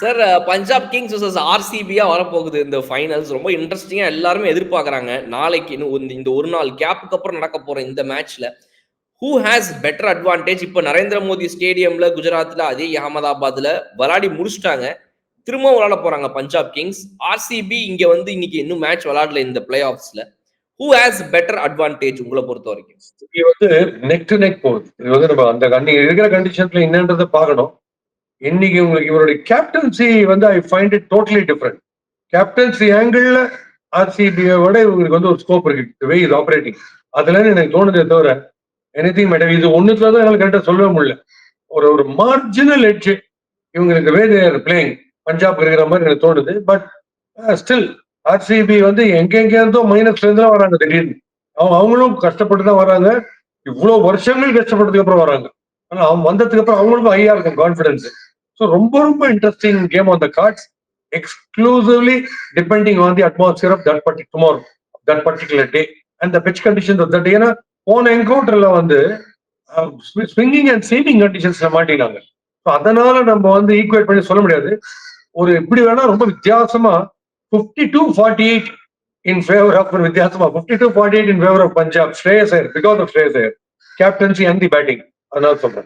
Sir Punjab Kings vs ஆர்சிபியா வரப்போகுது இந்த finals. ரொம்ப இன்ட்ரெஸ்டிங்கா எல்லாருமே எதிர்பார்க்கறாங்க. நாளைக்கு இந்த ஒரு நாள் கேப்புக்கு அப்புறம் நடக்க போற இந்த மேட்ச்ல ஹூ ஹேஸ் பெட்டர் அட்வான்டேஜ்? இப்ப நரேந்திர மோடி ஸ்டேடியம்ல குஜராத்ல அதே அகமதாபாத்ல விளையாடி முடிச்சுட்டாங்க. திரும்ப விளையாட போறாங்க பஞ்சாப் கிங்ஸ். ஆர்சிபி இங்க வந்து இன்னைக்கு இன்னும் மேட்ச் விளையாடல இந்த பிளே ஆஃப்ஸ்ல. ஹூ ஹேஸ் பெட்டர் அட்வான்டேஜ் உங்களை பொறுத்த வரைக்கும்? இது வந்து நெக் டு நெக் போகுது. இது வந்து நம்ம அந்த இருக்கிற கண்டிஷன்ல என்னன்றதை பார்க்கணும். இன்னைக்கு உங்களுக்கு இவருடைய கேப்டன்சி வந்து I find it totally different. Captaincy angle ஆர்சிபியை விட இவங்களுக்கு வந்து ஒரு ஸ்கோப் இருக்கு. வே இஸ் ஆப்ரேட்டிங் அதுல எனக்கு தோணுதே தவிர எனிதிங் மேட்டர் இது ஒண்ணுத்துல தான் என்னால கரெக்டா சொல்லவே முடியல. ஒரு மார்ஜினல் எட்ஜ் இவங்களுக்கு வே தேர் பிளேயிங் பஞ்சாப் இருக்கிற மாதிரி எனக்கு தோணுது. பட் ஸ்டில் ஆர்சிபி வந்து எங்கெங்க இருந்தோ மைனஸ்ல இருந்து தான் வராங்க திடீர்னு. அவங்களும் கஷ்டப்பட்டு தான் வராங்க. இவ்வளவு வருஷங்கள் கஷ்டப்பட்டதுக்கு அப்புறம் வராங்க. ஆனா அவங்க வந்ததுக்கு அப்புறம் அவங்களுக்கும் ஹையா இருக்கும் கான்பிடன்ஸ். ஸோ ரொம்ப ரொம்ப interesting game on the cards. Exclusively depending on the atmosphere of that particular day and the pitch conditions of that. ஏன்னா போன என்கவுண்டர்ல வந்து ஸ்விங்கிங் அண்ட் சீவிங் கண்டிஷன்ஸ்ல மாட்டினாங்க. அதனால நம்ம வந்து ஈக்குவேட் பண்ணி சொல்ல முடியாது. ஒரு இப்படி வேணா ரொம்ப வித்தியாசமா 52-48 in favor of வித்தியாசமா 52-48 in favor of Punjab. Shreyas Iyer, because of Shreyas Iyer, captaincy and the batting. அதனால சொல்றேன்.